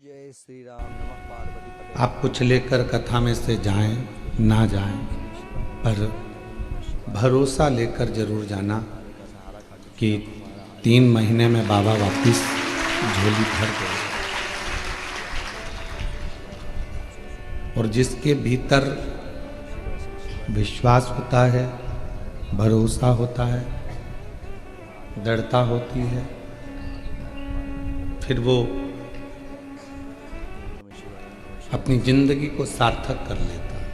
जय श्री राम। नमः पार्वती पते। आप कुछ लेकर कथा में से जाएं ना जाएं, पर भरोसा लेकर जरूर जाना कि 3 महीने में बाबा वापिस झोली भर गए। और जिसके भीतर विश्वास होता है, भरोसा होता है, दृढ़ता होती है, फिर वो अपनी जिंदगी को सार्थक कर लेता है।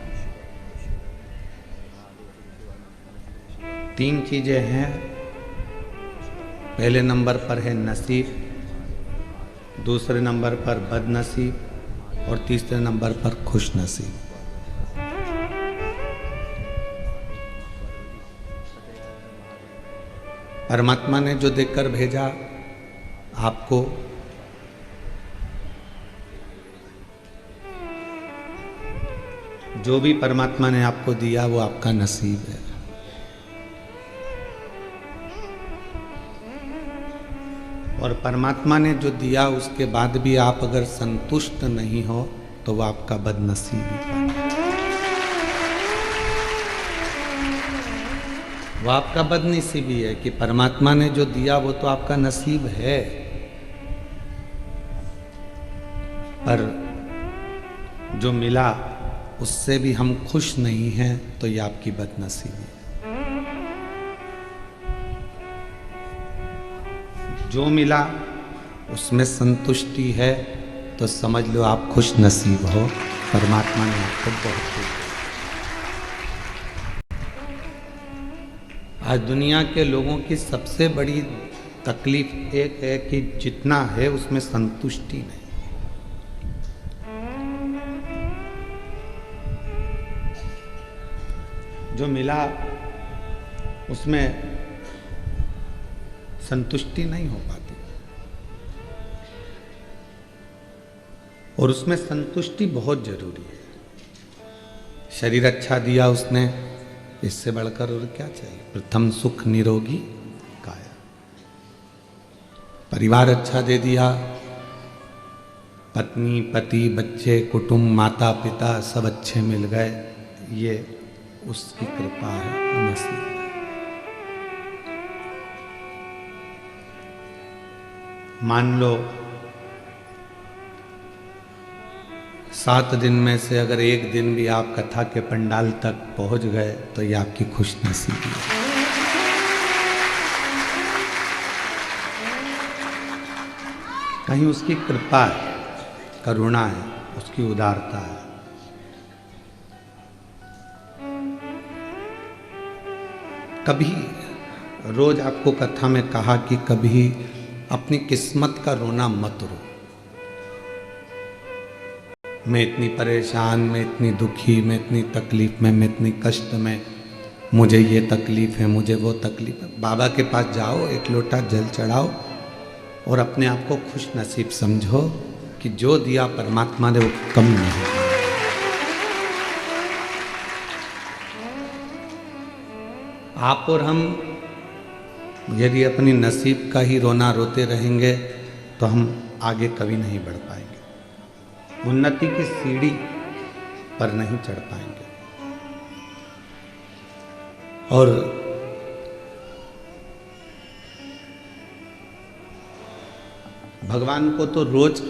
3 चीजें हैं। पहले नंबर पर है नसीब, दूसरे नंबर पर बदनसीब और तीसरे नंबर पर खुश नसीब। परमात्मा ने जो देकर भेजा आपको, जो भी परमात्मा ने आपको दिया वो आपका नसीब है। और परमात्मा ने जो दिया उसके बाद भी आप अगर संतुष्ट नहीं हो तो वो आपका बदनसीबी है, वो आपका बदनसीबी है कि परमात्मा ने जो दिया वो तो आपका नसीब है, पर जो मिला उससे भी हम खुश नहीं हैं तो ये आपकी बदनसीबी है। जो मिला उसमें संतुष्टि है तो समझ लो आप खुश नसीब हो, परमात्मा ने आपको बहुत दिया। आज दुनिया के लोगों की सबसे बड़ी तकलीफ एक है कि जितना है उसमें संतुष्टि नहीं। जो मिला उसमें संतुष्टि नहीं हो पाती, और उसमें संतुष्टि बहुत जरूरी है। शरीर अच्छा दिया उसने, इससे बढ़कर और क्या चाहिए। प्रथम सुख निरोगी काया। परिवार अच्छा दे दिया, पत्नी पति बच्चे कुटुंब माता पिता सब अच्छे मिल गए, ये उसकी कृपा है, नसीब है। मान लो 7 दिन में से अगर 1 दिन भी आप कथा के पंडाल तक पहुंच गए तो ये आपकी खुशनसीबी है। कहीं उसकी कृपा है, करुणा है, उसकी उदारता है। कभी रोज आपको कथा में कहा कि कभी अपनी किस्मत का रोना मत रो। मैं इतनी परेशान, मैं इतनी दुखी, मैं इतनी तकलीफ में, मैं इतनी कष्ट में, मुझे ये तकलीफ है, मुझे वो तकलीफ है। बाबा के पास जाओ, 1 लोटा जल चढ़ाओ और अपने आप को खुश नसीब समझो कि जो दिया परमात्मा ने वो कम नहीं। आप और हम यदि अपनी नसीब का ही रोना रोते रहेंगे तो हम आगे कभी नहीं बढ़ पाएंगे, उन्नति की सीढ़ी पर नहीं चढ़ पाएंगे। और भगवान को तो रोज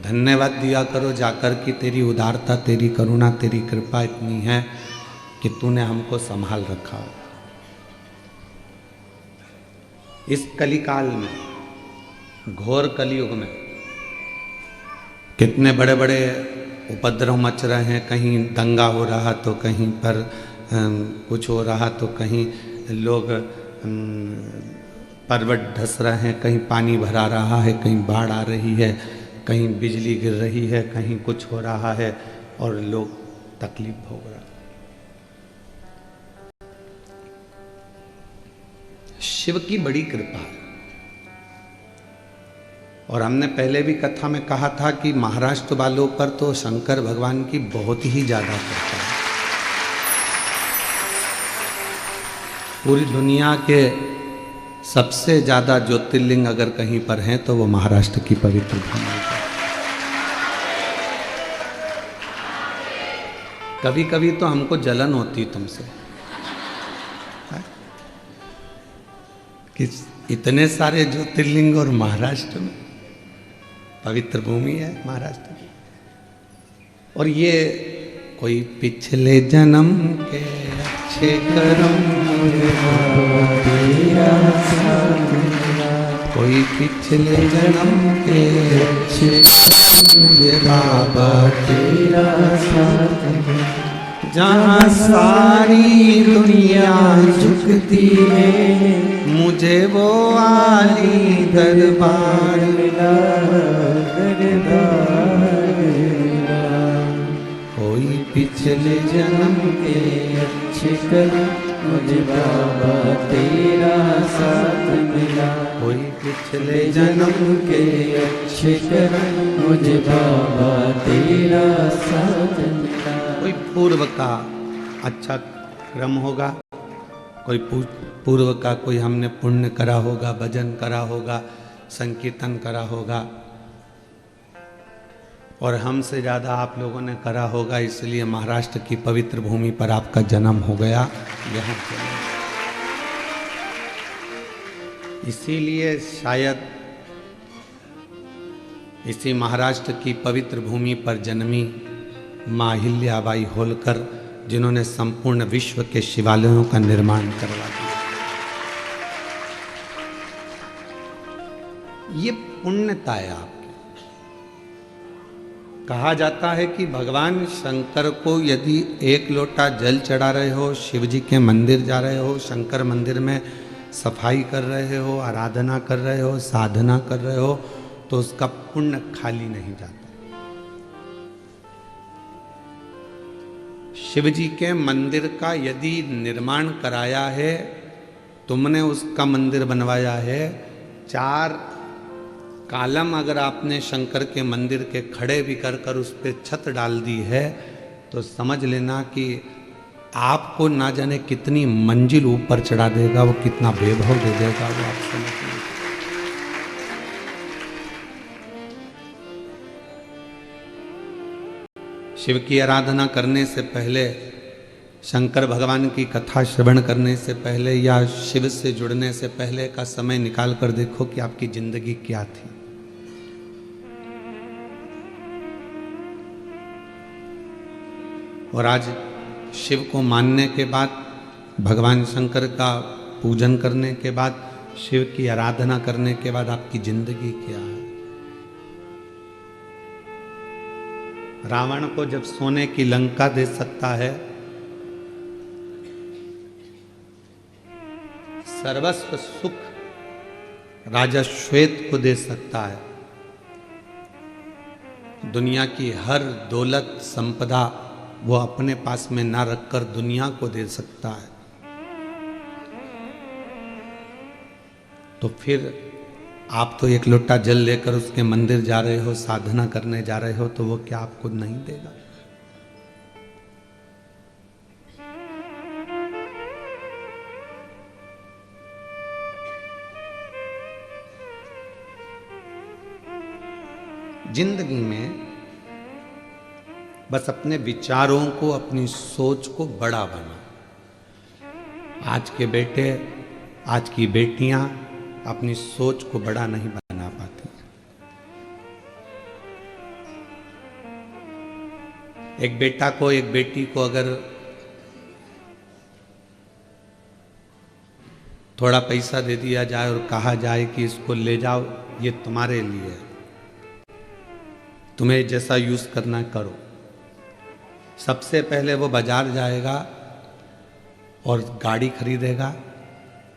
धन्यवाद दिया करो जाकर कि तेरी उदारता, तेरी करुणा, तेरी कृपा इतनी है कि तूने हमको संभाल रखा। इस कलिकाल में, घोर कलियुग में कितने बड़े बड़े उपद्रव मच रहे हैं। कहीं दंगा हो रहा तो कहीं पर कुछ हो रहा तो कहीं लोग पर्वत धस रहे हैं, कहीं पानी भरा रहा है, कहीं बाढ़ आ रही है, कहीं बिजली गिर रही है, कहीं कुछ हो रहा है और लोग तकलीफ भोग रहे हैं। शिव की बड़ी कृपा है। और हमने पहले भी कथा में कहा था कि महाराष्ट्र वालों पर तो शंकर भगवान की बहुत ही ज्यादा कृपा है। पूरी दुनिया के सबसे ज्यादा ज्योतिर्लिंग अगर कहीं पर हैं तो वो महाराष्ट्र की पवित्र भूमि है। कभी कभी तो हमको जलन होती तुमसे कि इतने सारे ज्योतिर्लिंग और महाराष्ट्र में, पवित्र भूमि है महाराष्ट्र की, और ये कोई पिछले जन्म के अच्छे कर्म मुझे बाबा तेरा साथ मिला, कोई पिछले जन्म के अच्छे कर्म मुझे बाबा तेरा साथ मिला, जहाँ सारी दुनिया झुकती है मुझे वो आली दरबार मिला, दरबार मिला, कोई पिछले जन्म के अच्छे कर्म मुझे बाबा तेरा साथ मिला, कोई पिछले जन्म के अच्छे कर्म मुझे बाबा तेरा साथ मिला, कोई पूर्व का अच्छा क्रम होगा, कोई पूर्व का कोई हमने पुण्य करा होगा, भजन करा होगा, संकीर्तन करा होगा, और हमसे ज़्यादा आप लोगों ने करा होगा, इसलिए महाराष्ट्र की पवित्र भूमि पर आपका जन्म हो गया। यहाँ इसीलिए शायद इसी महाराष्ट्र की पवित्र भूमि पर जन्मी माँ अहिल्याबाई होलकर, जिन्होंने संपूर्ण विश्व के शिवालयों का निर्माण करवा दिया। ये पुण्यता है आपकी। कहा जाता है कि भगवान शंकर को यदि एक लोटा जल चढ़ा रहे हो, शिव जी के मंदिर जा रहे हो, शंकर मंदिर में सफाई कर रहे हो, आराधना कर रहे हो, साधना कर रहे हो, तो उसका पुण्य खाली नहीं जाता। शिव जी के मंदिर का यदि निर्माण कराया है, तुमने उसका मंदिर बनवाया है, 4 कालम अगर आपने शंकर के मंदिर के खड़े भी कर कर उस पर छत डाल दी है, तो समझ लेना कि आपको ना जाने कितनी मंजिल ऊपर चढ़ा देगा, वो कितना वैभव दे देगा, वो आप समझ लें। शिव की आराधना करने से पहले, शंकर भगवान की कथा श्रवण करने से पहले, या शिव से जुड़ने से पहले का समय निकाल कर देखो कि आपकी जिंदगी क्या थी। और आज शिव को मानने के बाद, भगवान शंकर का पूजन करने के बाद, शिव की आराधना करने के बाद आपकी जिंदगी क्या है। रावण को जब सोने की लंका दे सकता है, सर्वस्व सुख राजा श्वेत को दे सकता है, दुनिया की हर दौलत संपदा वो अपने पास में ना रखकर दुनिया को दे सकता है, तो फिर आप तो एक लोटा जल लेकर उसके मंदिर जा रहे हो, साधना करने जा रहे हो, तो वो क्या आपको नहीं देगा। जिंदगी में बस अपने विचारों को, अपनी सोच को बड़ा बना। आज के बेटे, आज की बेटियां अपनी सोच को बड़ा नहीं बना पाती। एक बेटा को, एक बेटी को अगर थोड़ा पैसा दे दिया जाए और कहा जाए कि इसको ले जाओ, ये तुम्हारे लिए है, तुम्हें जैसा यूज करना करो, सबसे पहले वो बाजार जाएगा और गाड़ी खरीदेगा,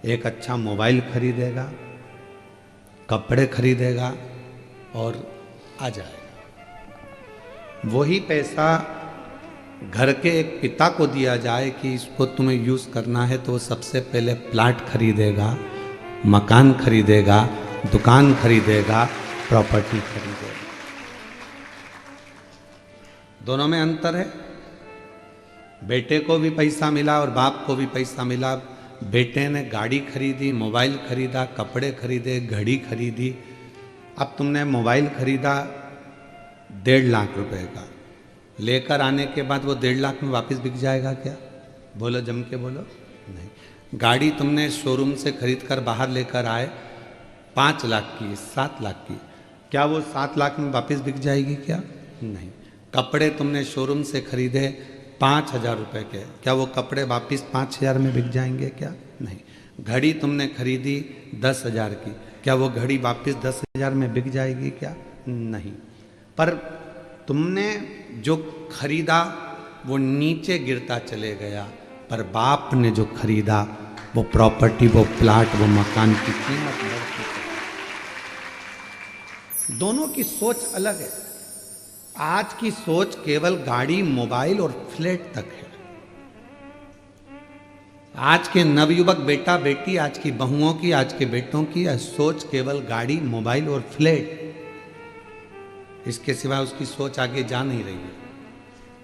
एक अच्छा मोबाइल खरीदेगा, कपड़े खरीदेगा और आ जाएगा। वही पैसा घर के एक पिता को दिया जाए कि इसको तुम्हें यूज करना है, तो वो सबसे पहले प्लाट खरीदेगा, मकान खरीदेगा, दुकान खरीदेगा, प्रॉपर्टी खरीदेगा। दोनों में अंतर है। बेटे को भी पैसा मिला और बाप को भी पैसा मिला। बेटे ने गाड़ी खरीदी, मोबाइल खरीदा, कपड़े खरीदे, घड़ी खरीदी। अब तुमने मोबाइल खरीदा 1.5 लाख रुपए का, लेकर आने के बाद वो 1.5 लाख में वापस बिक जाएगा क्या? बोलो, जम के बोलो। नहीं। गाड़ी तुमने शोरूम से खरीद कर बाहर लेकर आए 5 लाख की, 7 लाख की, क्या वो 7 लाख में वापस बिक जाएगी क्या? नहीं। कपड़े तुमने शोरूम से खरीदे 5,000 रुपये के, क्या वो कपड़े वापस 5,000 में बिक जाएंगे क्या? नहीं। घड़ी तुमने खरीदी 10,000 की, क्या वो घड़ी वापस 10,000 में बिक जाएगी क्या? नहीं। पर तुमने जो खरीदा वो नीचे गिरता चले गया, पर बाप ने जो खरीदा वो प्रॉपर्टी, वो प्लाट, वो मकान की कीमत बढ़ती है। दोनों की सोच अलग है। आज की सोच केवल गाड़ी, मोबाइल और फ्लैट तक है। आज के नवयुवक बेटा बेटी, आज की बहुओं की, आज के बेटों की सोच केवल गाड़ी, मोबाइल और फ्लैट, इसके सिवा उसकी सोच आगे जा नहीं रही है।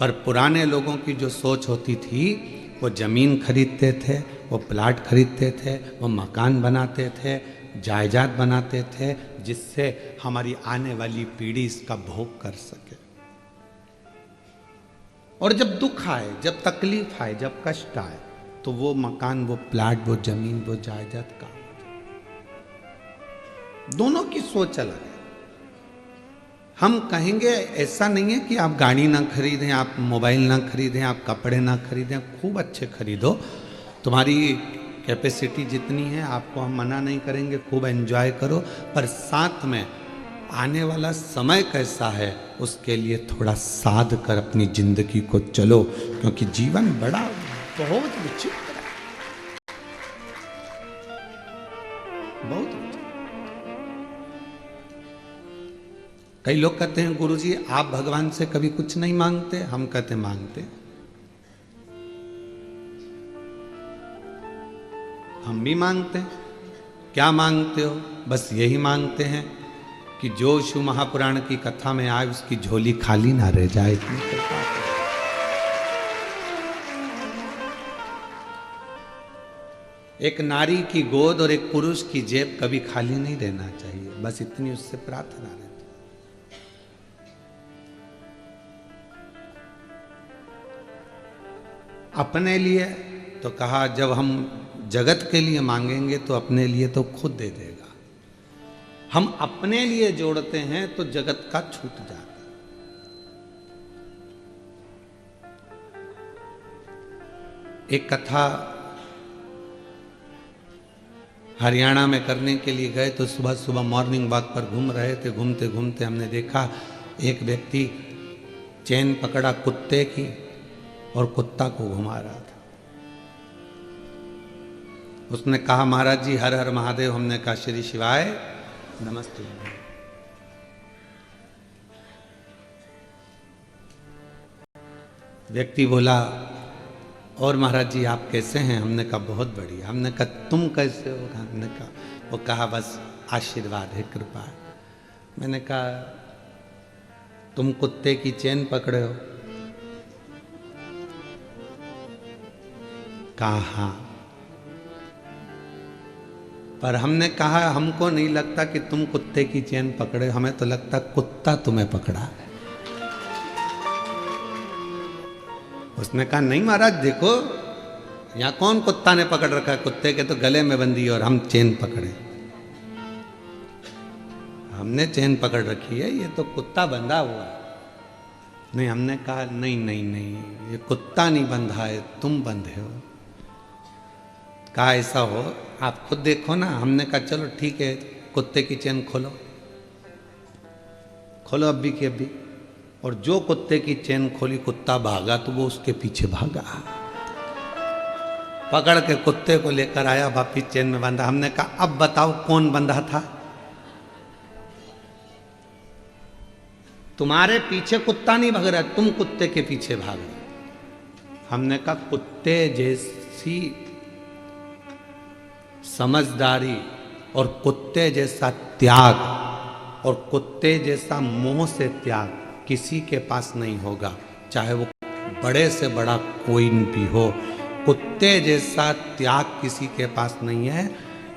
पर पुराने लोगों की जो सोच होती थी, वो जमीन खरीदते थे, वो प्लाट खरीदते थे, वो मकान बनाते थे, जायदाद बनाते थे, जिससे हमारी आने वाली पीढ़ी इसका भोग कर सके। और जब दुख आए, जब तकलीफ आए, जब कष्ट आए, तो वो मकान, वो प्लाट, वो जमीन, वो जायदाद काम हो जाए। दोनों की सोच अलग है। हम कहेंगे ऐसा नहीं है कि आप गाड़ी ना खरीदें, आप मोबाइल ना खरीदें, आप कपड़े ना खरीदें, खूब अच्छे खरीदो, तुम्हारी कैपेसिटी जितनी है, आपको हम मना नहीं करेंगे, खूब एंजॉय करो, पर साथ में आने वाला समय कैसा है उसके लिए थोड़ा साध कर अपनी जिंदगी को चलो, क्योंकि जीवन बड़ा बहुत विचित्र है, बहुत विचित्र। कई लोग कहते हैं गुरुजी आप भगवान से कभी कुछ नहीं मांगते, हम कहते मांगते, हम भी मांगते हैं। क्या मांगते हो? बस यही मांगते हैं कि जो शिव महापुराण की कथा में आए उसकी झोली खाली ना रह जाए, इतनी कृपा करो। एक नारी की गोद और एक पुरुष की जेब कभी खाली नहीं रहना चाहिए, बस इतनी उससे प्रार्थना रहती। अपने लिए तो कहा, जब हम जगत के लिए मांगेंगे तो अपने लिए तो खुद दे देगा। हम अपने लिए जोड़ते हैं तो जगत का छूट जाता है। एक कथा हरियाणा में करने के लिए गए तो सुबह सुबह मॉर्निंग वॉक पर घूम रहे थे। घूमते घूमते हमने देखा एक व्यक्ति चेन पकड़ा कुत्ते की और कुत्ता को घुमा रहा था। उसने कहा महाराज जी हर हर महादेव। हमने कहा श्री शिवाय नमस्ते। व्यक्ति बोला और महाराज जी आप कैसे हैं? हमने कहा बहुत बढ़िया। हमने कहा तुम कैसे हो? हमने कहा, वो कहा बस आशीर्वाद है, कृपा है। मैंने कहा तुम कुत्ते की चेन पकड़े हो? कहा हाँ। पर हमने कहा हमको नहीं लगता कि तुम कुत्ते की चेन पकड़े, हमें तो लगता कुत्ता तुम्हें पकड़ा है। उसने कहा नहीं महाराज देखो यहाँ कौन कुत्ता ने पकड़ रखा है, कुत्ते के तो गले में बंधी और हम चेन पकड़े। हमने चेन पकड़ रखी है, ये तो कुत्ता बंधा हुआ है। नहीं, हमने कहा नहीं नहीं नहीं, ये कुत्ता नहीं बंधा है, तुम बंधे हो। कहा ऐसा हो आप खुद देखो ना। हमने कहा चलो ठीक है, कुत्ते की चेन खोलो, खोलो अभी की अभी। और जो कुत्ते की चेन खोली कुत्ता भागा तो वो उसके पीछे भागा, पकड़ के कुत्ते को लेकर आया, वापिस चेन में बांधा। हमने कहा अब बताओ कौन बंधा था? तुम्हारे पीछे कुत्ता नहीं भाग रहा, तुम कुत्ते के पीछे भाग रहे। हमने कहा कुत्ते जैसी समझदारी और कुत्ते जैसा त्याग और कुत्ते जैसा मोह से त्याग किसी के पास नहीं होगा, चाहे वो बड़े से बड़ा कोई भी हो। कुत्ते जैसा त्याग किसी के पास नहीं है।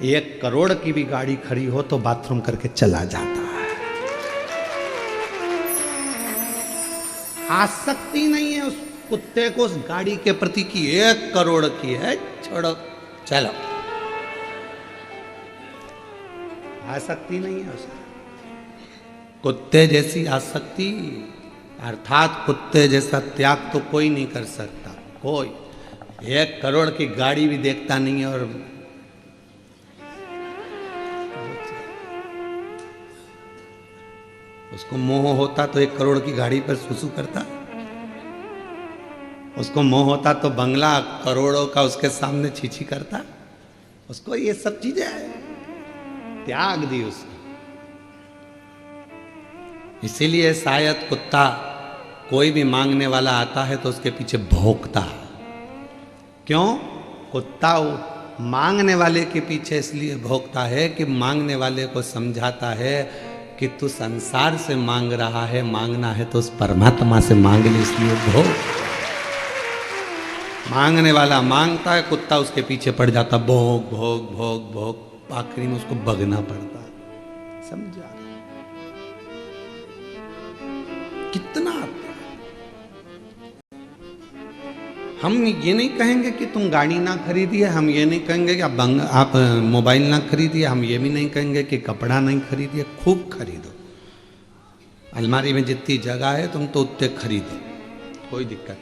1 करोड़ की भी गाड़ी खड़ी हो तो बाथरूम करके चला जाता है। आसक्ति नहीं है उस कुत्ते को उस गाड़ी के प्रति की 1 करोड़ की है, छोड़ो चलो, आसक्ति नहीं है उसकी। कुत्ते जैसी आसक्ति अर्थात कुत्ते जैसा त्याग तो कोई नहीं कर सकता, कोई। 1 करोड़ की गाड़ी भी देखता नहीं है। और उसको मोह होता तो 1 करोड़ की गाड़ी पर सुसु करता, उसको मोह होता तो बंगला करोड़ों का उसके सामने छीछी करता। उसको ये सब चीजें त्याग दी उसने। इसीलिए शायद कुत्ता कोई भी मांगने वाला आता है तो उसके पीछे भौंकता है। क्यों? कुत्ता मांगने वाले के पीछे इसलिए भौंकता है कि मांगने वाले को समझाता है कि तू संसार से मांग रहा है, मांगना है तो उस परमात्मा से मांग ले, इसलिए भोग। मांगने वाला मांगता है, कुत्ता उसके पीछे पड़ जाता, भोग भोग भोग भोग, आखिरी में उसको भगना पड़ता है। समझा कितना? हम ये नहीं कहेंगे कि तुम गाड़ी ना खरीदिए, हम ये नहीं कहेंगे कि आप मोबाइल ना खरीदिए, हम ये भी नहीं कहेंगे कि कपड़ा नहीं खरीदिए। खूब खरीदो, अलमारी में जितनी जगह है तुम तो उतने खरीदो, कोई दिक्कत।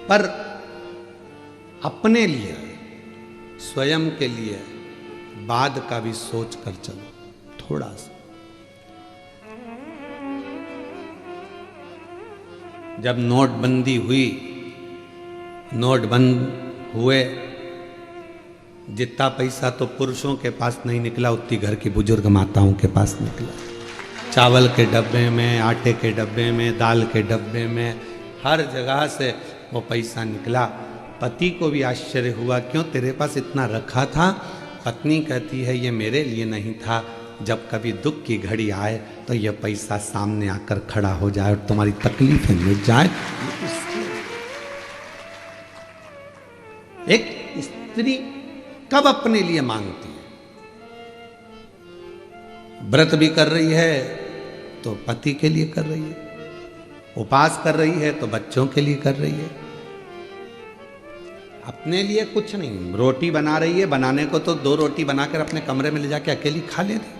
पर अपने लिए, स्वयं के लिए बाद का भी सोच कर चलो थोड़ा सा। जब नोटबंदी हुई, नोट बंद हुए, जितना पैसा तो पुरुषों के पास नहीं निकला, उतनी घर की बुजुर्ग माताओं के पास निकला। चावल के डब्बे में, आटे के डब्बे में, दाल के डब्बे में, हर जगह से वो पैसा निकला। पति को भी आश्चर्य हुआ, क्यों तेरे पास इतना रखा था? पत्नी कहती है ये मेरे लिए नहीं था, जब कभी दुख की घड़ी आए तो ये पैसा सामने आकर खड़ा हो जाए और तुम्हारी तकलीफें मिट जाए। एक स्त्री कब अपने लिए मांगती है? व्रत भी कर रही है तो पति के लिए कर रही है, उपवास कर रही है तो बच्चों के लिए कर रही है, अपने लिए कुछ नहीं। रोटी बना रही है, बनाने को तो 2 रोटी बनाकर अपने कमरे में ले जाके अकेली खा लेती,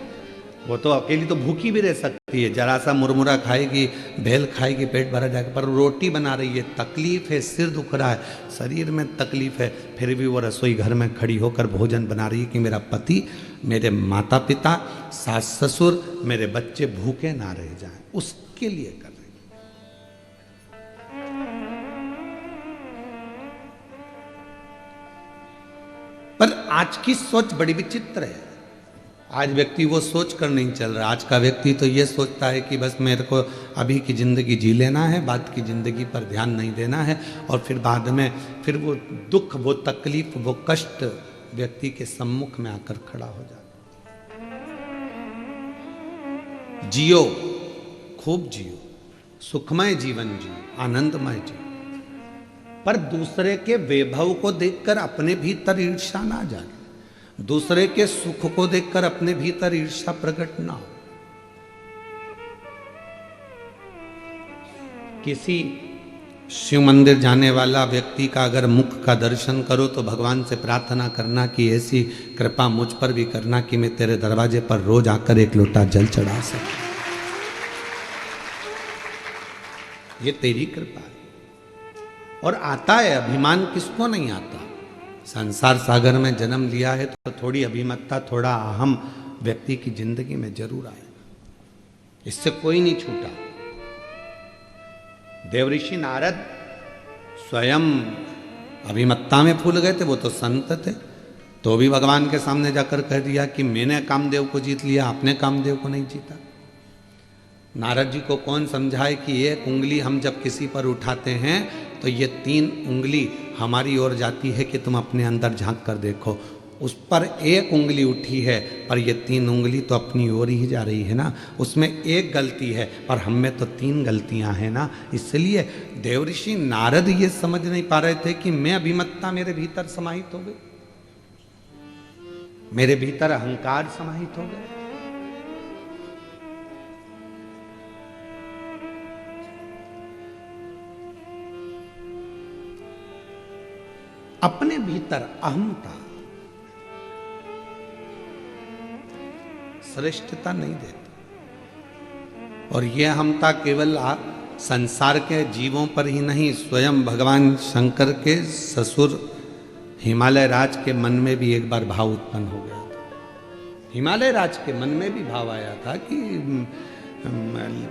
वो तो अकेली तो भूखी भी रह सकती है, जरा सा मुरमुरा खाएगी, भेल खाएगी, पेट भरा जाएगा। पर रोटी बना रही है, तकलीफ है, सिर दुख रहा है, शरीर में तकलीफ है, फिर भी वो रसोई घर में खड़ी होकर भोजन बना रही है कि मेरा पति, मेरे माता पिता, सास ससुर, मेरे बच्चे भूखे ना रह जाएं, उसके लिए कर रही है। पर आज की सोच बड़ी विचित्र है। आज व्यक्ति वो सोच कर नहीं चल रहा। आज का व्यक्ति तो ये सोचता है कि बस मेरे को अभी की ज़िंदगी जी लेना है, बाद की ज़िंदगी पर ध्यान नहीं देना है, और फिर बाद में फिर वो दुख, वो तकलीफ, वो कष्ट व्यक्ति के सम्मुख में आकर खड़ा हो जाता। जियो, खूब जियो, सुखमय जीवन जियो, आनंदमय जियो, पर दूसरे के वैभव को देखकर अपने भीतर ईर्ष्या ना जागे, दूसरे के सुख को देखकर अपने भीतर ईर्ष्या प्रकट ना हो। किसी शिव मंदिर जाने वाला व्यक्ति का अगर मुख का दर्शन करो तो भगवान से प्रार्थना करना कि ऐसी कृपा मुझ पर भी करना कि मैं तेरे दरवाजे पर रोज आकर 1 लोटा जल चढ़ा सकूं। ये तेरी कृपा है। और आता है, अभिमान किसको नहीं आता? संसार सागर में जन्म लिया है तो थोड़ी अभिमतता, थोड़ा अहम व्यक्ति की जिंदगी में जरूर आए, इससे कोई नहीं छूटा। देवऋषि नारद स्वयं अभिमत्ता में फूल गए थे, वो तो संत थे, तो भी भगवान के सामने जाकर कह दिया कि मैंने कामदेव को जीत लिया, आपने कामदेव को नहीं जीता। नारद जी को कौन समझाए कि 1 उंगली हम जब किसी पर उठाते हैं तो ये 3 उंगली हमारी ओर जाती है कि तुम अपने अंदर झांक कर देखो। उस पर 1 उंगली उठी है, पर ये 3 उंगली तो अपनी ओर ही जा रही है ना। उसमें 1 गलती है, पर हम में तो 3 गलतियां हैं ना। इसलिए देवऋषि नारद ये समझ नहीं पा रहे थे कि मैं अभिमत्ता मेरे भीतर समाहित हो गई, मेरे भीतर अहंकार समाहित हो गया। अपने भीतर अहमता, श्रेष्ठता नहीं देता। और यह अहमता केवल संसार के जीवों पर ही नहीं, स्वयं भगवान शंकर के ससुर हिमालय राज के मन में भी एक बार भाव उत्पन्न हो गया था। हिमालय राज के मन में भी भाव आया था कि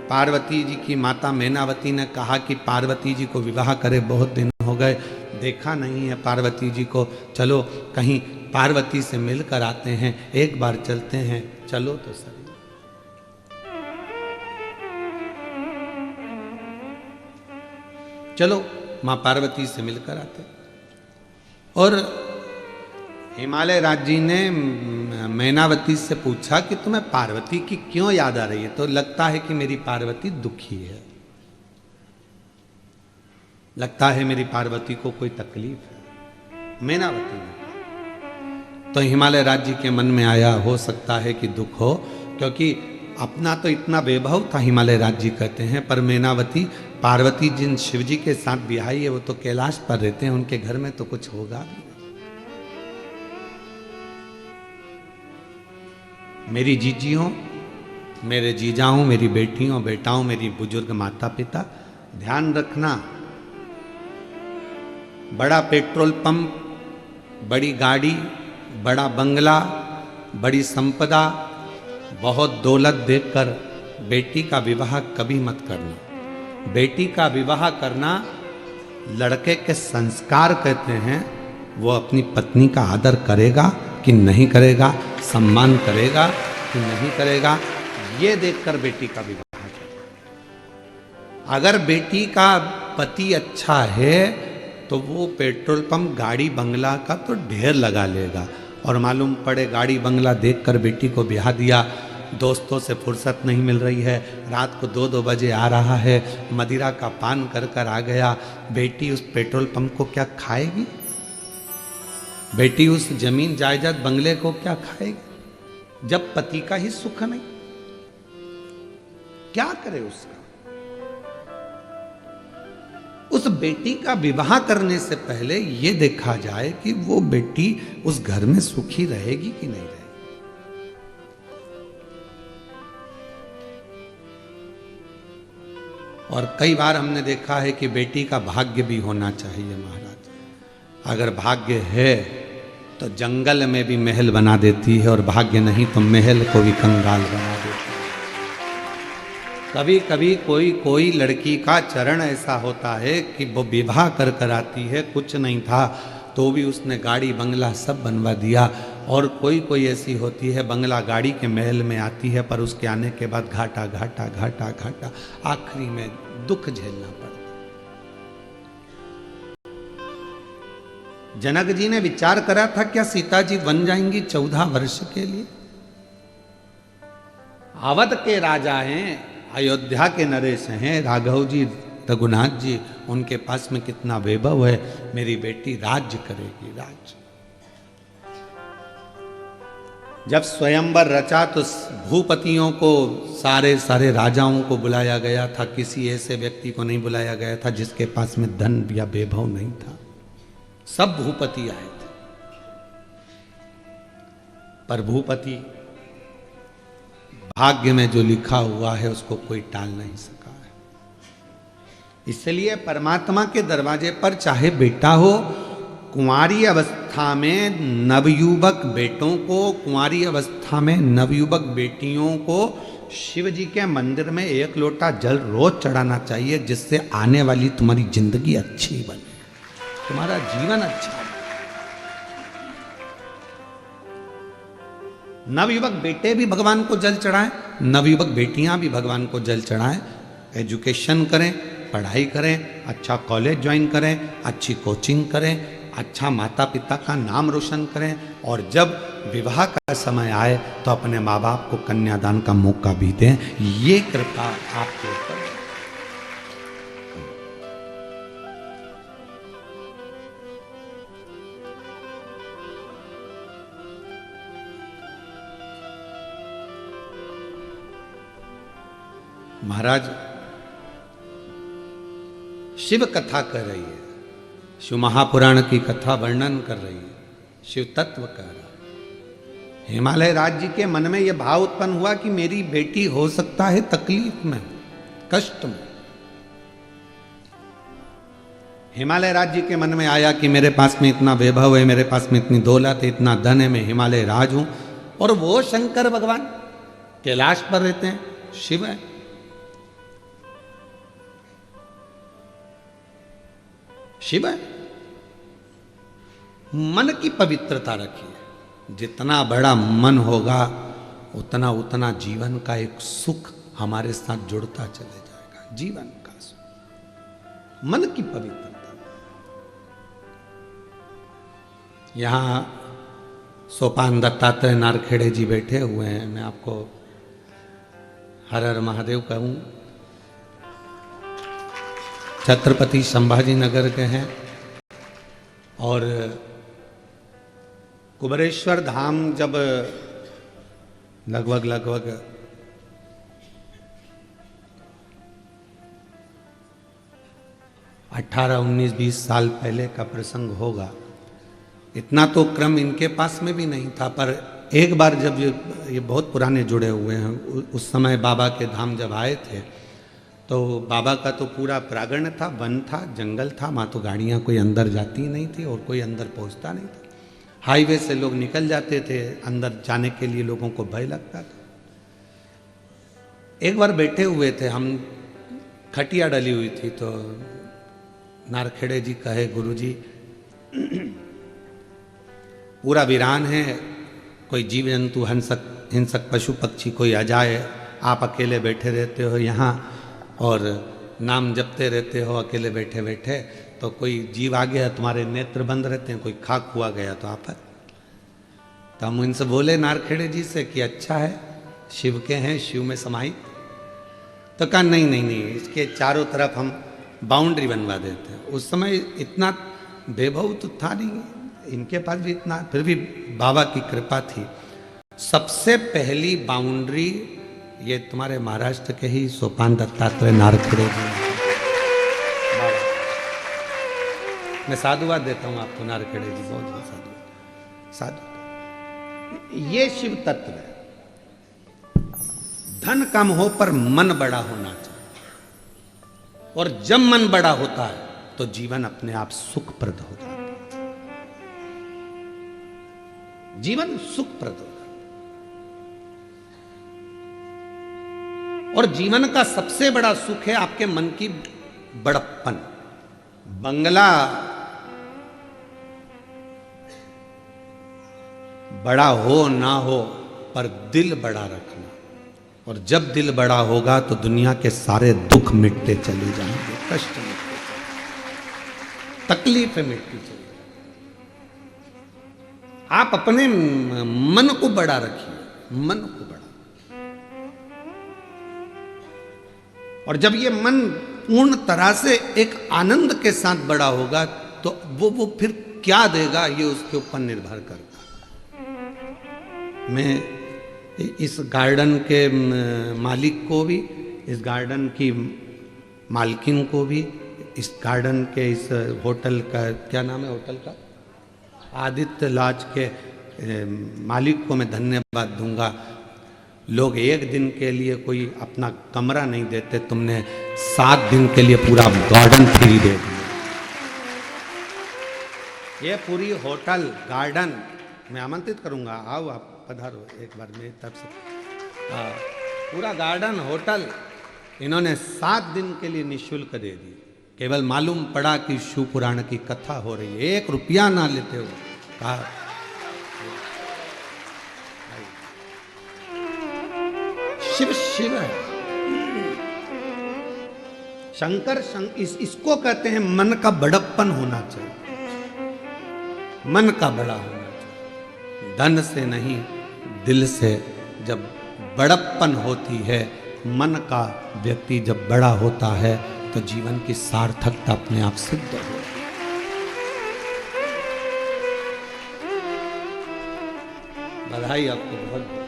पार्वती जी की माता मैनावती ने कहा कि पार्वती जी को विवाह करे, बहुत दिन हो गए देखा नहीं है पार्वती जी को, चलो कहीं पार्वती से मिलकर आते हैं, एक बार चलते हैं, चलो तो सही। चलो मां पार्वती से मिलकर आते। और हिमालय राज जी ने मैनावती से पूछा कि तुम्हें पार्वती की क्यों याद आ रही है? तो लगता है कि मेरी पार्वती दुखी है, लगता है मेरी पार्वती को कोई तकलीफ है, मैनावती ने। तो हिमालय राज जी के मन में आया, हो सकता है कि दुख हो, क्योंकि अपना तो इतना वैभव था, हिमालय राज जी कहते हैं, पर मैनावती पार्वती जिन शिव जी के साथ बिहाई है वो तो कैलाश पर रहते हैं, उनके घर में तो कुछ होगा भी। मेरी जीजियों, मेरे जीजाओं, मेरी बेटियों बेटाओं, मेरी बुजुर्ग माता पिता, ध्यान रखना, बड़ा पेट्रोल पंप, बड़ी गाड़ी, बड़ा बंगला, बड़ी संपदा, बहुत दौलत देखकर बेटी का विवाह कभी मत करना। बेटी का विवाह करना लड़के के संस्कार कहते हैं। वो अपनी पत्नी का आदर करेगा कि नहीं करेगा, सम्मान करेगा कि नहीं करेगा, ये देखकर बेटी का विवाह करेगा। अगर बेटी का पति अच्छा है तो वो पेट्रोल पंप, गाड़ी बंगला का तो ढेर लगा लेगा, और मालूम पड़े गाड़ी बंगला देखकर बेटी को ब्याह दिया, दोस्तों से फुर्सत नहीं मिल रही है, रात को 2-2 बजे आ रहा है, मदिरा का पान कर कर आ गया, बेटी उस पेट्रोल पंप को क्या खाएगी? बेटी उस जमीन जायदाद बंगले को क्या खाएगी जब पति का ही सुख नहीं? क्या करे उसका? उस बेटी का विवाह करने से पहले यह देखा जाए कि वो बेटी उस घर में सुखी रहेगी कि नहीं रहेगी। और कई बार हमने देखा है कि बेटी का भाग्य भी होना चाहिए महाराज। अगर भाग्य है तो जंगल में भी महल बना देती है, और भाग्य नहीं तो महल को भी कंगाल बना देती है। कभी कभी कोई लड़की का चरण ऐसा होता है कि वो विवाह कर कर आती है, कुछ नहीं था तो भी उसने गाड़ी बंगला सब बनवा दिया, और कोई ऐसी होती है बंगला गाड़ी के महल में आती है, पर उसके आने के बाद घाटा घाटा घाटा घाटा, आखिरी में दुख झेलना पड़ता। जनक जी ने विचार करा था क्या सीता जी बन जाएंगी 14 वर्ष के लिए? अवध के राजा हैं, अयोध्या के नरेश हैं, राघव जी, रघुनाथ जी, उनके पास में कितना वैभव है, मेरी बेटी राज्य करेगी, राज्य। जब स्वयंवर रचा तो भूपतियों को, सारे राजाओं को बुलाया गया था, किसी ऐसे व्यक्ति को नहीं बुलाया गया था जिसके पास में धन या वैभव नहीं था, सब भूपति आए थे। पर भूपति, भाग्य में जो लिखा हुआ है उसको कोई टाल नहीं सका है। इसलिए परमात्मा के दरवाजे पर चाहे बेटा हो, कुंवारी अवस्था में नवयुवक बेटों को, कुंवारी अवस्था में नवयुवक बेटियों को शिव जी के मंदिर में 1 लोटा जल रोज चढ़ाना चाहिए, जिससे आने वाली तुम्हारी जिंदगी अच्छी बने, तुम्हारा जीवन अच्छा है। नवयुवक बेटे भी भगवान को जल चढ़ाएं, नवयुवक बेटियां भी भगवान को जल चढ़ाएं। एजुकेशन करें, पढ़ाई करें, अच्छा कॉलेज ज्वाइन करें, अच्छी कोचिंग करें, अच्छा माता पिता का नाम रोशन करें, और जब विवाह का समय आए तो अपने माँ बाप को कन्यादान का मौका भी दें। ये कृपा आपके ऊपर। महाराज शिव कथा कर रही है, शिव महापुराण की कथा वर्णन कर रही है, शिव तत्व कह रहा है। हिमालय राज्य के मन में यह भाव उत्पन्न हुआ कि मेरी बेटी हो सकता है तकलीफ में, कष्ट में। हिमालय राज्य के मन में आया कि मेरे पास में इतना वैभव है, मेरे पास में इतनी दौलत है, इतना धन है, मैं हिमालय राज हूं, और वो शंकर भगवान कैलाश पर रहते हैं, शिव है। शिव है। मन की पवित्रता रखिए, जितना बड़ा मन होगा उतना उतना जीवन का एक सुख हमारे साथ जुड़ता चले जाएगा। जीवन का सुख, मन की पवित्रता। यहां सोपान दत्तात्रेय नारखेड़े जी बैठे हुए हैं, मैं आपको हर हर महादेव कहूं। छत्रपति संभाजी नगर के हैं और कुबेरेश्वर धाम जब लगभग 18, 19, 20 साल पहले का प्रसंग होगा। इतना तो क्रम इनके पास में भी नहीं था, पर एक बार जब ये बहुत पुराने जुड़े हुए हैं, उस समय बाबा के धाम जब आए थे तो बाबा का तो पूरा प्रांगण था, वन था, जंगल था, वहाँ तो गाड़ियाँ कोई अंदर जाती नहीं थी और कोई अंदर पहुँचता नहीं था। हाईवे से लोग निकल जाते थे, अंदर जाने के लिए लोगों को भय लगता था। एक बार बैठे हुए थे हम, खटिया डली हुई थी, तो नारखेड़े जी कहे, गुरुजी पूरा वीरान है, कोई जीव जंतु हिंसक पशु पक्षी कोई आ जाए, आप अकेले बैठे रहते हो यहाँ और नाम जपते रहते हो अकेले बैठे बैठे, तो कोई जीव आ गया, तुम्हारे नेत्र बंद रहते हैं, कोई खाक हुआ गया तो आप। तो हम इनसे बोले नारखेड़े जी से कि अच्छा है, शिव के हैं, शिव में समाहित। तो कहा नहीं नहीं नहीं, इसके चारों तरफ हम बाउंड्री बनवा देते हैं। उस समय इतना वैभव तो था नहीं इनके पास भी इतना, फिर भी बाबा की कृपा थी। सबसे पहली बाउंड्री ये तुम्हारे महाराष्ट्र के ही सोपान दत्तात्रेय नारखेड़े जी। मैं साधुवाद देता हूं आपको, नारखेड़े जी बहुत बहुत साधु। ये शिव तत्व है। धन कम हो पर मन बड़ा होना चाहिए, और जब मन बड़ा होता है तो जीवन अपने आप सुखप्रद हो जाता है। जीवन सुखप्रद होगा। और जीवन का सबसे बड़ा सुख है आपके मन की बड़प्पन। बंगला बड़ा हो ना हो पर दिल बड़ा रखना, और जब दिल बड़ा होगा तो दुनिया के सारे दुख मिटते चले जाएंगे, कष्ट मिटते चले, तकलीफें मिटती चली। आप अपने मन को बड़ा रखिए, मन को बड़ा। और जब ये मन पूर्ण तरह से एक आनंद के साथ बड़ा होगा तो वो फिर क्या देगा ये उसके ऊपर निर्भर करता। मैं इस गार्डन के मालिक को भी, इस गार्डन की मालकिन को भी, इस गार्डन के इस होटल का क्या नाम है, होटल का आदित्य लॉज के मालिक को मैं धन्यवाद दूंगा। लोग एक दिन के लिए कोई अपना कमरा नहीं देते, तुमने 7 दिन के लिए पूरा गार्डन फ्री दे दिया। ये पूरी होटल गार्डन मैं आमंत्रित करूंगा, आओ आप पधारो एक बार मेरी तरफ से। पूरा गार्डन होटल इन्होंने 7 दिन के लिए निःशुल्क दे दी। केवल मालूम पड़ा कि शिव पुराण की कथा हो रही है, 1 रुपया ना लेते हो। कहा शिव शिव है, शंकर इसको कहते हैं मन का बड़प्पन होना चाहिए, मन का बड़ा होना चाहिए, धन से नहीं दिल से। जब बड़प्पन होती है मन का, व्यक्ति जब बड़ा होता है तो जीवन की सार्थकता अपने आप सिद्ध हो। बधाई आपको बहुत बहुत।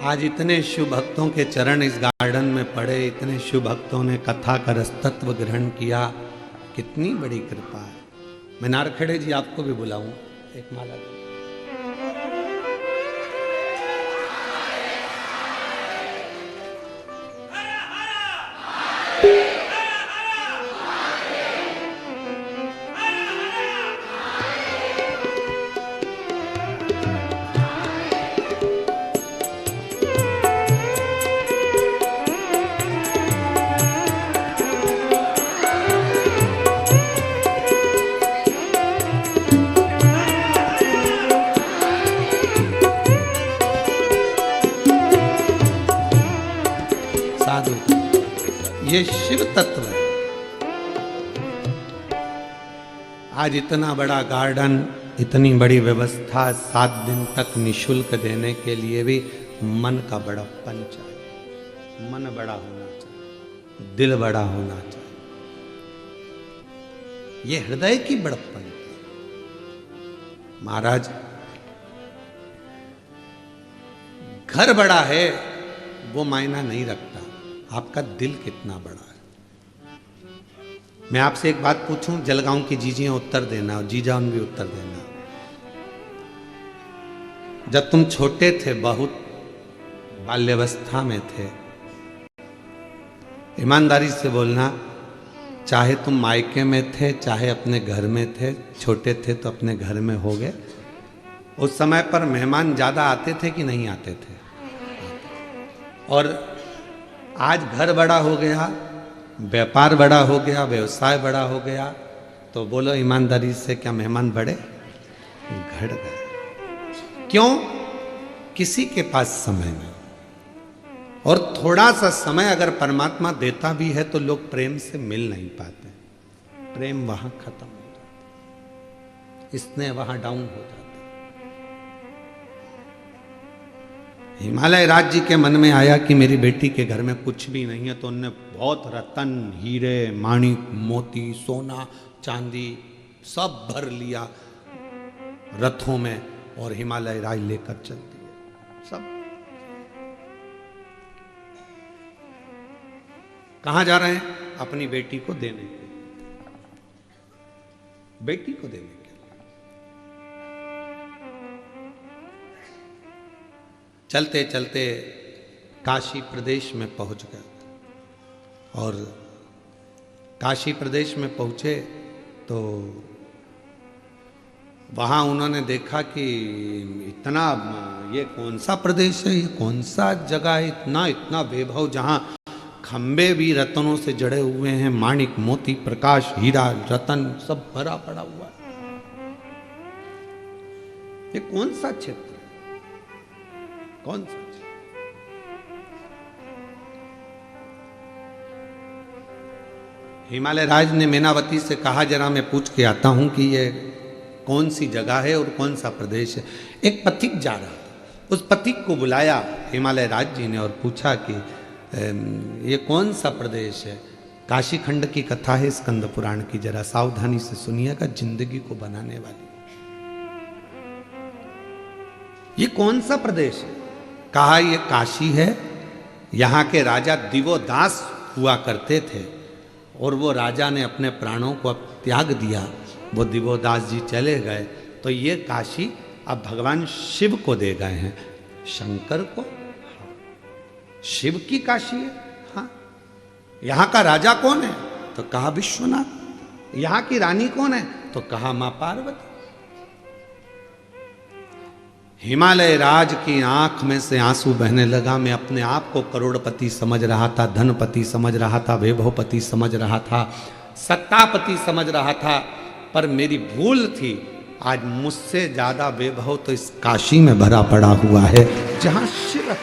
आज इतने शिव भक्तों के चरण इस गार्डन में पड़े, इतने शिव भक्तों ने कथा का रसतत्व ग्रहण किया, कितनी बड़ी कृपा है। मैं नारखेड़े जी आपको भी बुलाऊं, एक माला दो। ये शिव तत्व है। आज इतना बड़ा गार्डन, इतनी बड़ी व्यवस्था, 7 दिन तक निशुल्क देने के लिए भी मन का बड़प्पन चाहिए, मन बड़ा होना चाहिए, दिल बड़ा होना चाहिए। ये हृदय की बड़प्पन है। महाराज, घर बड़ा है वो मायना नहीं रखता, आपका दिल कितना बड़ा है। मैं आपसे एक बात पूछूं, जलगांव की जीजियां उत्तर देना और जीजान भी उत्तर देना। जब तुम छोटे थे, बहुत बाल्यावस्था में थे, ईमानदारी से बोलना, चाहे तुम मायके में थे चाहे अपने घर में थे, छोटे थे तो अपने घर में हो गए, उस समय पर मेहमान ज्यादा आते थे कि नहीं आते थे? और आज घर बड़ा हो गया, व्यापार बड़ा हो गया, व्यवसाय बड़ा हो गया, तो बोलो ईमानदारी से, क्या मेहमान बढ़े? घट गए। क्यों? किसी के पास समय नहीं। और थोड़ा सा समय अगर परमात्मा देता भी है तो लोग प्रेम से मिल नहीं पाते, प्रेम वहां खत्म हो जाता, स्नेह वहां डाउन हो जाता। हिमालय राज जी के मन में आया कि मेरी बेटी के घर में कुछ भी नहीं है, तो उनने बहुत रतन, हीरे, माणिक, मोती, सोना, चांदी सब भर लिया रथों में और हिमालय राज लेकर चलती है। सब कहां जा रहे हैं? अपनी बेटी को देने के लिए, बेटी को देने के लिए। चलते चलते काशी प्रदेश में पहुंच गए और काशी प्रदेश में पहुंचे तो वहाँ उन्होंने देखा कि इतना, ये कौन सा प्रदेश है, ये कौन सा जगह है, इतना इतना वैभव, जहाँ खंबे भी रत्नों से जड़े हुए हैं, माणिक, मोती, प्रकाश, हीरा, रतन सब भरा पड़ा हुआ है। ये कौन सा क्षेत्र, कौन सा? हिमालय राज ने मेनावती से कहा, जरा मैं पूछ के आता हूं कि ये कौन सी जगह है और कौन सा प्रदेश है। एक पथिक जा रहा था, उस पथिक को बुलाया हिमालय राज जी ने और पूछा कि ये कौन सा प्रदेश है? काशी खंड की कथा है स्कंद पुराण की, जरा सावधानी से सुनिएगा, जिंदगी को बनाने वाली। ये कौन सा प्रदेश है? कहा ये काशी है, यहाँ के राजा दिवोदास हुआ करते थे और वो राजा ने अपने प्राणों को त्याग दिया, वो दिवोदास जी चले गए, तो ये काशी अब भगवान शिव को दे गए हैं, शंकर को। शिव की काशी है। हाँ, यहाँ का राजा कौन है? तो कहा विश्वनाथ। यहाँ की रानी कौन है? तो कहा मां पार्वती। हिमालय राज की आंख में से आंसू बहने लगा। मैं अपने आप को करोड़पति समझ रहा था, धनपति समझ रहा था, वैभवपति समझ रहा था, सत्तापति समझ रहा था, पर मेरी भूल थी। आज मुझसे ज्यादा वैभव तो इस काशी में भरा पड़ा हुआ है, जहां शिव है,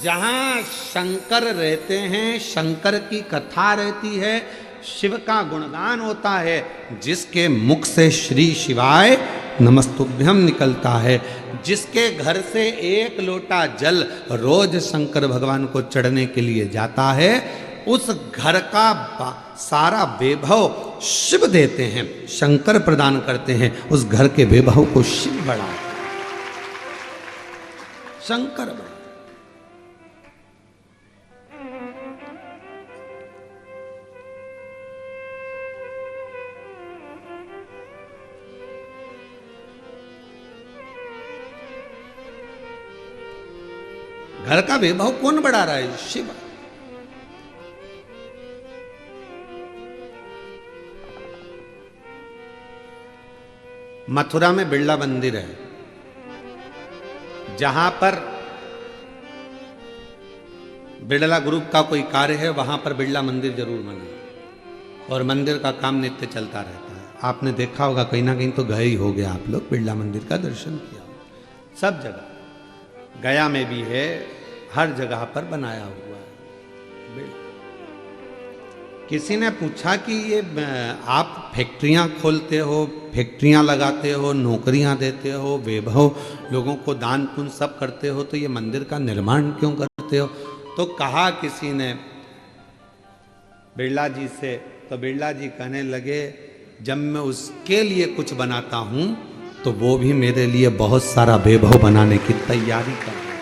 जहां शंकर रहते हैं, शंकर की कथा रहती है, शिव का गुणगान होता है, जिसके मुख से श्री शिवाय नमस्तुभ्यम निकलता है, जिसके घर से एक लोटा जल रोज शंकर भगवान को चढ़ने के लिए जाता है, उस घर का सारा वैभव शिव देते हैं, शंकर प्रदान करते हैं। उस घर के वैभव को शिव बढ़ाते हैं। शंकर बड़ा। घर का वैभव कौन बढ़ा रहा है? शिव। मथुरा में बिरला मंदिर है, जहां पर बिरला ग्रुप का कोई कार्य है, वहां पर बिरला मंदिर जरूर बना और मंदिर का काम नित्य चलता रहता है। आपने देखा होगा, कहीं ना कहीं तो गए ही हो गया आप लोग, बिरला मंदिर का दर्शन किया। सब जगह, गया में भी है, हर जगह पर बनाया हुआ है। किसी ने पूछा कि ये आप फैक्ट्रियां खोलते हो, फैक्ट्रियां लगाते हो, नौकरियां देते हो, वैभव लोगों को दान पुण्य सब करते हो, तो ये मंदिर का निर्माण क्यों करते हो? तो कहा किसी ने बिरला जी से, तो बिरला जी कहने लगे, जब मैं उसके लिए कुछ बनाता हूं तो वो भी मेरे लिए बहुत सारा वैभव बनाने की तैयारी कर रहे हैं।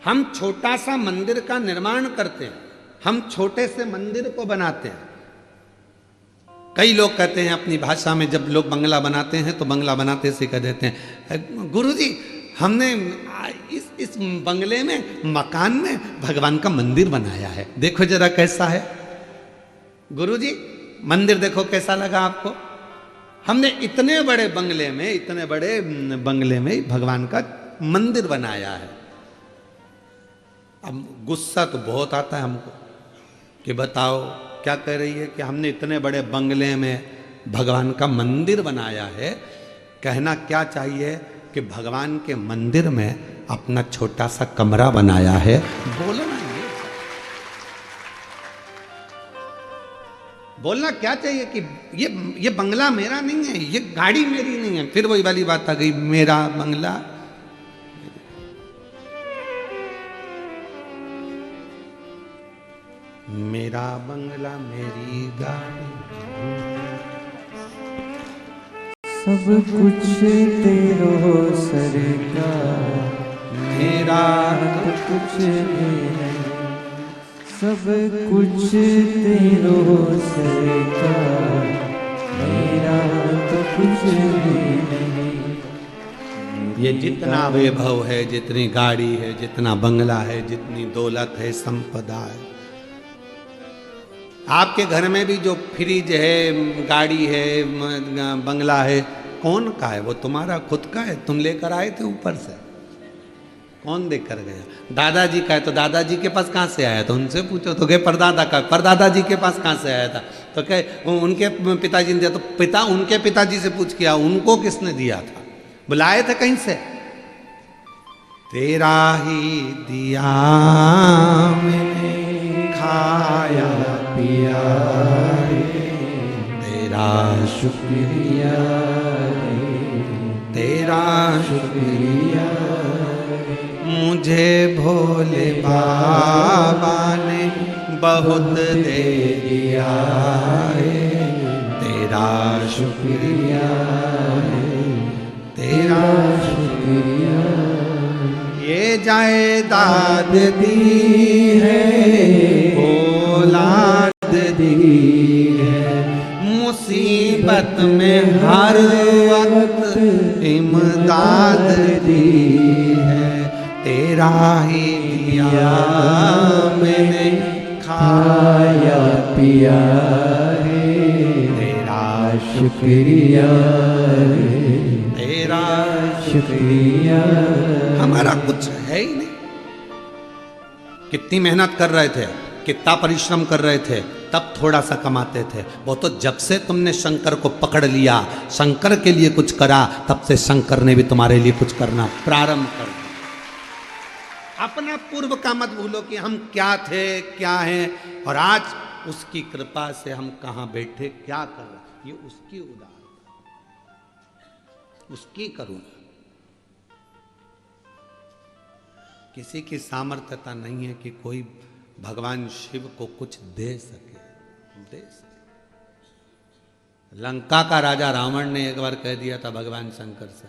हम छोटा सा मंदिर का निर्माण करते हैं, हम छोटे से मंदिर को बनाते हैं। कई लोग कहते हैं अपनी भाषा में, जब लोग बंगला बनाते हैं तो बंगला बनाते से कह देते हैं, गुरुजी हमने इस बंगले में, मकान में भगवान का मंदिर बनाया है, देखो जरा कैसा है। गुरुजी मंदिर देखो कैसा लगा आपको? हमने इतने बड़े बंगले में भगवान का मंदिर बनाया है। अब गुस्सा तो बहुत आता है हमको कि बताओ क्या कह रही है कि हमने इतने बड़े बंगले में भगवान का मंदिर बनाया है। कहना क्या चाहिए कि भगवान के मंदिर में अपना छोटा सा कमरा बनाया है। बोलना बोलना क्या चाहिए कि ये बंगला मेरा नहीं है, ये गाड़ी मेरी नहीं है। फिर वही वाली बात आ गई, मेरा बंगला। मेरा बंगला मेरी गाड़ी, सब कुछ तेरो सरकार, मेरा तो कुछ भी नहीं। सब कुछ तेरो सरकार, मेरा तो कुछ भी नहीं। ये जितना वैभव है, जितनी गाड़ी है, जितना बंगला है, जितनी दौलत है, संपदा है, आपके घर में भी जो फ्रिज है, गाड़ी है, बंगला है, कौन का है? वो तुम्हारा खुद का है, तुम लेकर आए थे ऊपर से, कौन देकर गया? दादाजी का है तो दादाजी के पास कहाँ से आया था? उनसे पूछो। तो कहे परदादा का, परदादाजी के पास कहाँ से आया था? तो कहे उनके पिताजी ने दिया। तो उनके पिताजी से पूछ किया, उनको किसने दिया था? बुलाए थे कहीं से? तेरा ही दिया मैंने खाया पिया, तेरा शुक्रिया, तेरा शुक्रिया। मुझे भोले बाबा ने बहुत दे दिया है, तेरा शुक्रिया, तेरा शुक्रिया। ये जायदाद दी है, औलाद दी है, मुसीबत में हर वक्त इमदाद दी है। तेरा ही दिया मैंने खाया पिया है, तेरा शुक्रिया, तेरा शुक्रिया। हमारा कुछ है ही नहीं। कितनी मेहनत कर रहे थे, कितना परिश्रम कर रहे थे, तब थोड़ा सा कमाते थे। वो तो जब से तुमने शंकर को पकड़ लिया, शंकर के लिए कुछ करा, तब से शंकर ने भी तुम्हारे लिए कुछ करना प्रारंभ कर दिया। अपना पूर्व का मत भूलो कि हम क्या थे, क्या हैं, और आज उसकी कृपा से हम कहाँ बैठे, क्या कर रहे, ये उसकी उदारता, उसकी करुणा। किसी की सामर्थ्यता नहीं है कि कोई भगवान शिव को कुछ दे सके। लंका का राजा रावण ने एक बार कह दिया था भगवान शंकर से,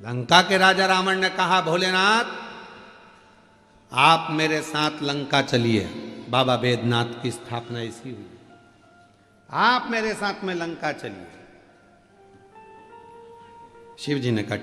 लंका के राजा रावण ने कहा भोलेनाथ आप मेरे साथ लंका चलिए। बाबा बैद्यनाथ की स्थापना इसी हुई। आप मेरे साथ में लंका चलिए। शिव जी ने कहा